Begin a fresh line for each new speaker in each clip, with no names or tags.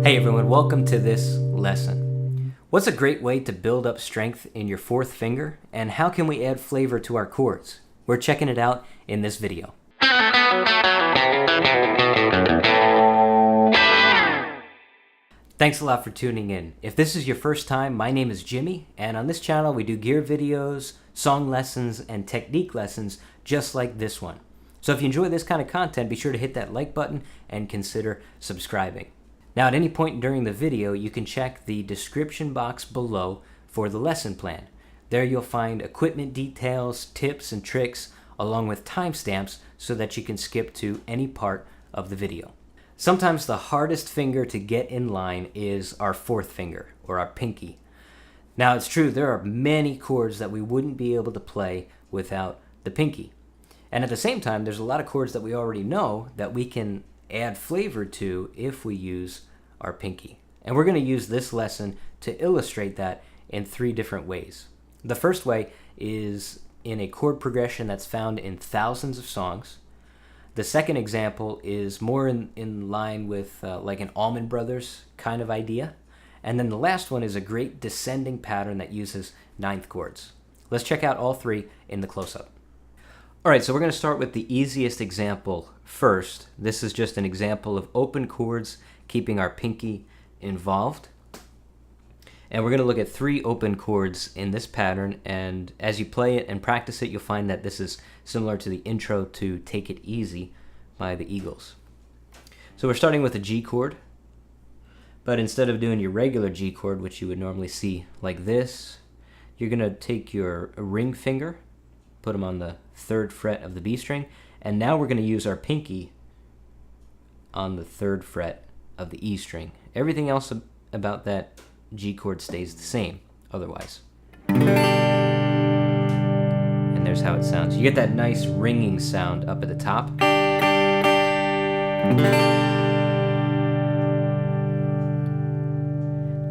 Hey everyone, welcome to this lesson. What's a great way to build up strength in your fourth finger, and how can we add flavor to our chords? We're checking it out in this video. Thanks a lot for tuning in. If this is your first time, my name is Jimmy, and on this channel we do gear videos, song lessons, and technique lessons just like this one. So if you enjoy this kind of content, be sure to hit that like button and consider subscribing. Now, at any point during the video, you can check the description box below for the lesson plan. There you'll find equipment details, tips, and tricks, along with timestamps so that you can skip to any part of the video. Sometimes the hardest finger to get in line is our fourth finger, or our pinky. Now, it's true, there are many chords that we wouldn't be able to play without the pinky. And at the same time, there's a lot of chords that we already know that we can add flavor to if we use our pinky. And we're going to use this lesson to illustrate that in three different ways. The first way is in a chord progression that's found in thousands of songs. The second example is more in line with like an Allman Brothers kind of idea. And then the last one is a great descending pattern that uses ninth chords. Let's check out all three in the close-up. All right, so we're going to start with the easiest example first. This is just an example of open chords keeping our pinky involved. And we're going to look at three open chords in this pattern, and as you play it and practice it, you'll find that this is similar to the intro to Take It Easy by the Eagles. So we're starting with a G chord, but instead of doing your regular G chord, which you would normally see like this, you're going to take your ring finger, put them on the 3rd fret of the B string, and now we're going to use our pinky on the 3rd fret of the E string. Everything else about that G chord stays the same otherwise. And there's how it sounds. You get that nice ringing sound up at the top.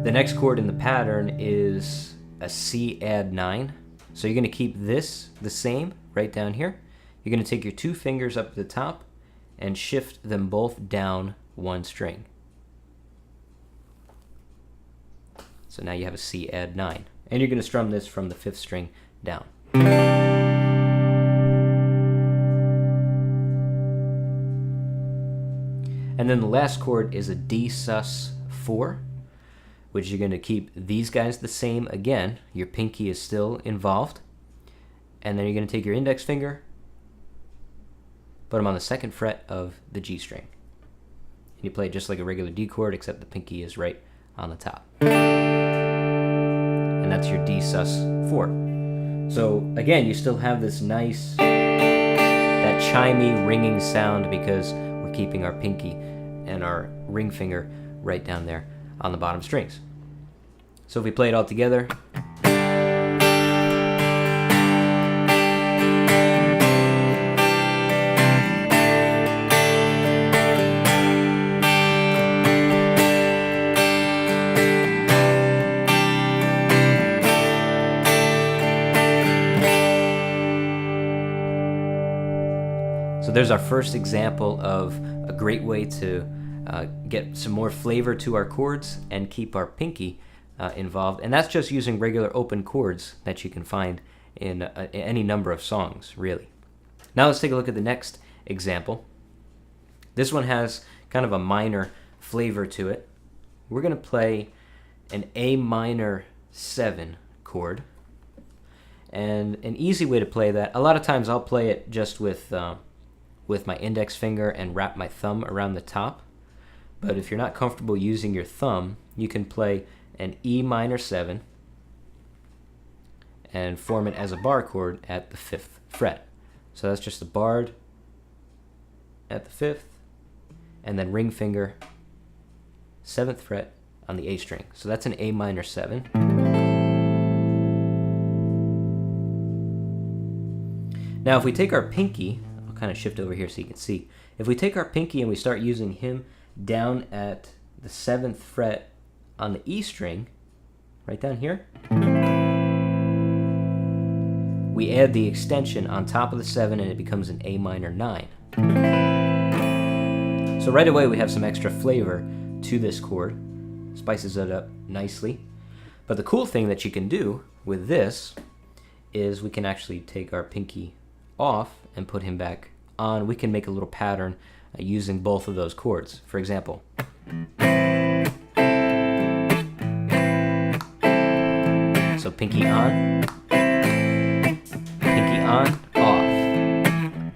The next chord in the pattern is a C add 9. So you're going to keep this the same right down here. You're going to take your two fingers up to the top and shift them both down one string. So now you have a C add 9. And you're going to strum this from the 5th string down. And then the last chord is a D sus 4, which you're going to keep these guys the same again. Your pinky is still involved. And then you're going to take your index finger, put them on the 2nd fret of the G string. And you play it just like a regular D chord, except the pinky is right on the top. And that's your D sus 4. So again, you still have this nice, that chimey, ringing sound because we're keeping our pinky and our ring finger right down there on the bottom strings. So if we play it all together. So there's our first example of a great way to get some more flavor to our chords and keep our pinky involved. And that's just using regular open chords that you can find in any number of songs, really. Now let's take a look at the next example. This one has kind of a minor flavor to it. We're going to play an A minor 7 chord. And an easy way to play that, a lot of times I'll play it just with my index finger and wrap my thumb around the top. But if you're not comfortable using your thumb, you can play an E minor 7 and form it as a bar chord at the 5th fret. So that's just a barred at the 5th, and then ring finger, 7th fret on the A string. So that's an A minor 7. Now if we take our pinky, I'll kind of shift over here so you can see. If we take our pinky and we start using him down at the 7th fret on the E string, right down here, we add the extension on top of the 7 and it becomes an A minor 9. So right away we have some extra flavor to this chord. Spices it up nicely. But the cool thing that you can do with this is we can actually take our pinky off and put him back on. We can make a little pattern using both of those chords. For example, so pinky on, off,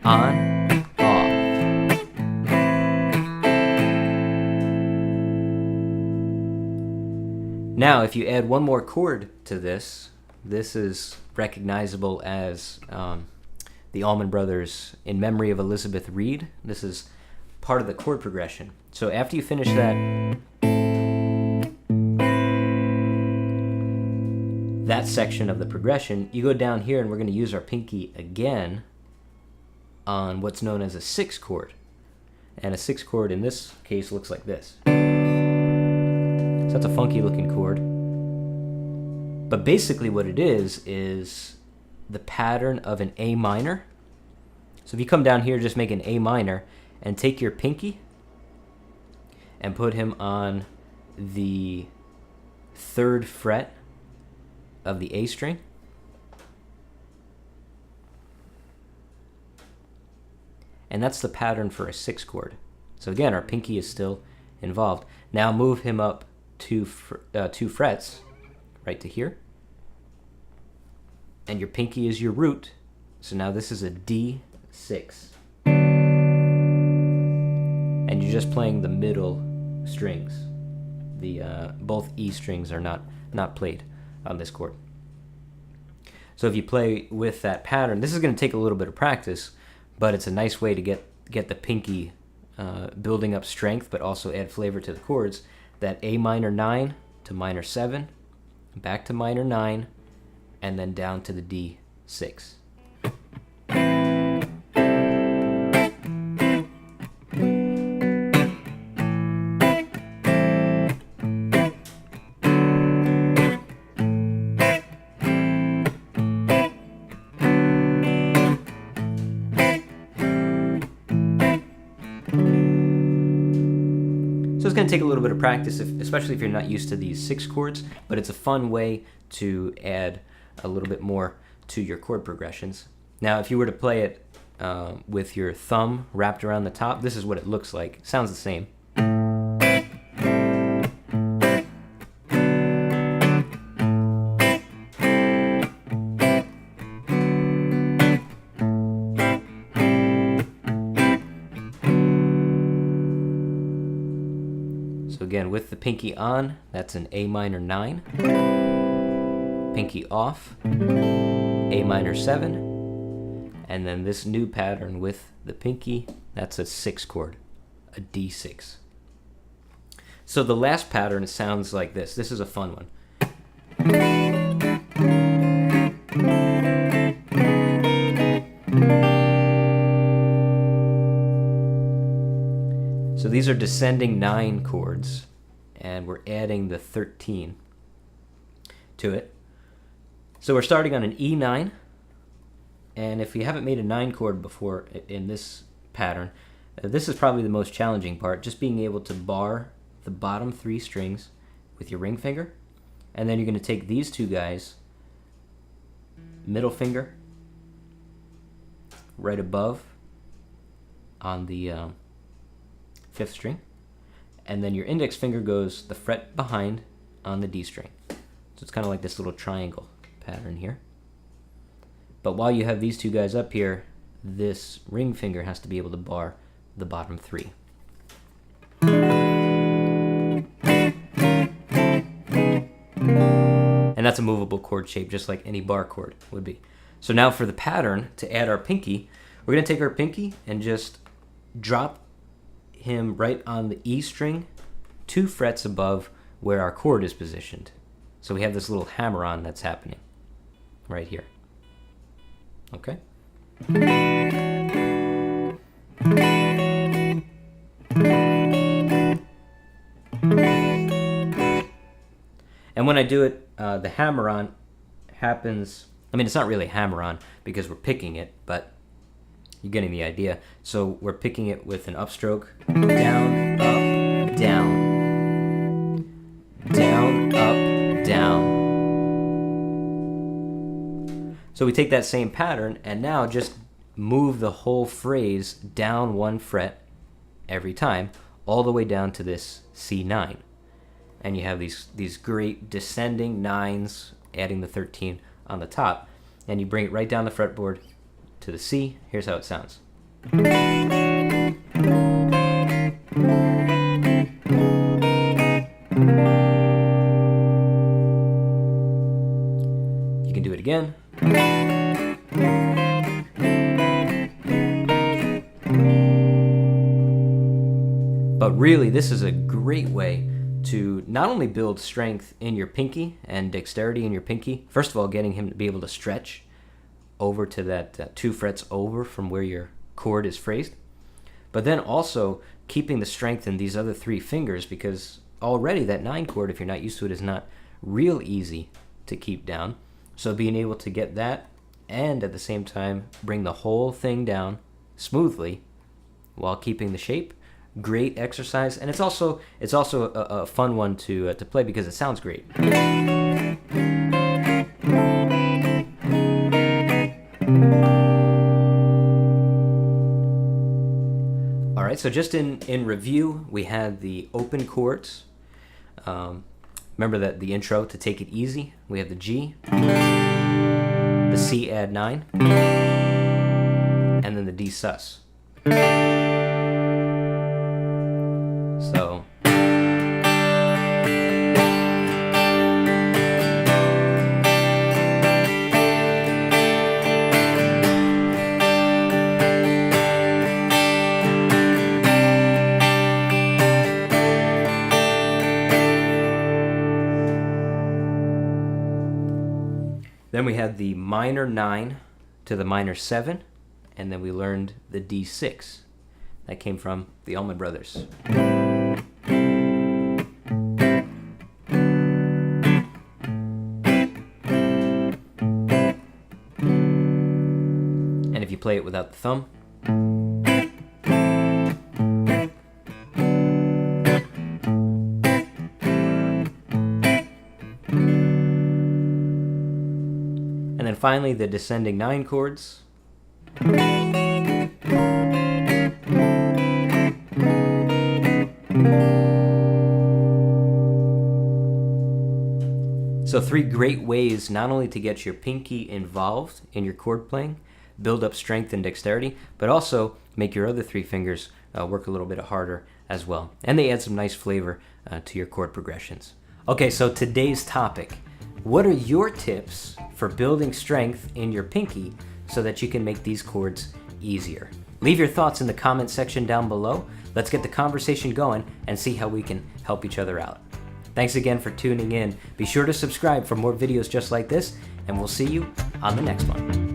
on, off. Now, if you add one more chord to this, this is recognizable as the Allman Brothers' In Memory of Elizabeth Reed. This is part of the chord progression. So after you finish that section of the progression, you go down here and we're going to use our pinky again on what's known as a 6 chord. And a 6 chord in this case looks like this. So that's a funky looking chord. But basically what it is the pattern of an A minor. So if you come down here, just make an A minor and take your pinky and put him on the 3rd fret of the A string. And that's the pattern for a 6 chord. So again, our pinky is still involved. Now move him up 2 frets, right to here. And your pinky is your root. So now this is a D6. And you're just playing the middle strings. The both E strings are not played on this chord. So if you play with that pattern, this is going to take a little bit of practice, but it's a nice way to get the pinky building up strength, but also add flavor to the chords. That A minor 9 to minor 7, back to minor 9, and then down to the D6. So it's going to take a little bit of practice, especially if you're not used to these 6 chords, but it's a fun way to add a little bit more to your chord progressions. Now, if you were to play it with your thumb wrapped around the top, this is what it looks like. It sounds the same. So again, with the pinky on, that's an A minor 9. Pinky off, A minor 7, and then this new pattern with the pinky, that's a 6 chord, a D6. So the last pattern sounds like this. This is a fun one. So these are descending 9 chords, and we're adding the 13 to it. So we're starting on an E9, and if you haven't made a 9 chord before in this pattern, this is probably the most challenging part, just being able to bar the bottom 3 strings with your ring finger, and then you're going to take these 2 guys, middle finger, right above on the 5th string, and then your index finger goes the fret behind on the D string. So it's kind of like this little triangle pattern here. But while you have these 2 guys up here, this ring finger has to be able to bar the bottom 3. And that's a movable chord shape, just like any bar chord would be. So now for the pattern, to add our pinky, we're going to take our pinky and just drop him right on the E string, 2 frets above where our chord is positioned. So we have this little hammer-on that's happening right here. Okay? And when I do it, the hammer-on happens, I mean, it's not really a hammer-on because we're picking it, but you're getting the idea. So we're picking it with an upstroke, down, up, down, down. So we take that same pattern and now just move the whole phrase down 1 fret every time, all the way down to this C9. And you have these great descending 9s, adding the 13 on the top, and you bring it right down the fretboard to the C. Here's how it sounds. You can do it again. But really, this is a great way to not only build strength in your pinky and dexterity in your pinky, first of all, getting him to be able to stretch over to that 2 frets over from where your chord is phrased, but then also keeping the strength in these other 3 fingers, because already that 9 chord, if you're not used to it, is not real easy to keep down. So being able to get that and at the same time bring the whole thing down smoothly while keeping the shape, great exercise. And it's also a fun one to play because it sounds great. All right, so just in review, we had the open chords. Remember that the intro, to take it easy, we have the G, the C add 9, and then the D sus. So then we had the minor 9 to the minor 7, and then we learned the D6. That came from the Allman Brothers. And if you play it without the thumb, and then finally the descending 9 chords. So 3 great ways not only to get your pinky involved in your chord playing, build up strength and dexterity, but also make your other 3 fingers work a little bit harder as well. And they add some nice flavor to your chord progressions. Okay, so today's topic. What are your tips for building strength in your pinky so that you can make these chords easier? Leave your thoughts in the comment section down below. Let's get the conversation going and see how we can help each other out. Thanks again for tuning in. Be sure to subscribe for more videos just like this, and we'll see you on the next one.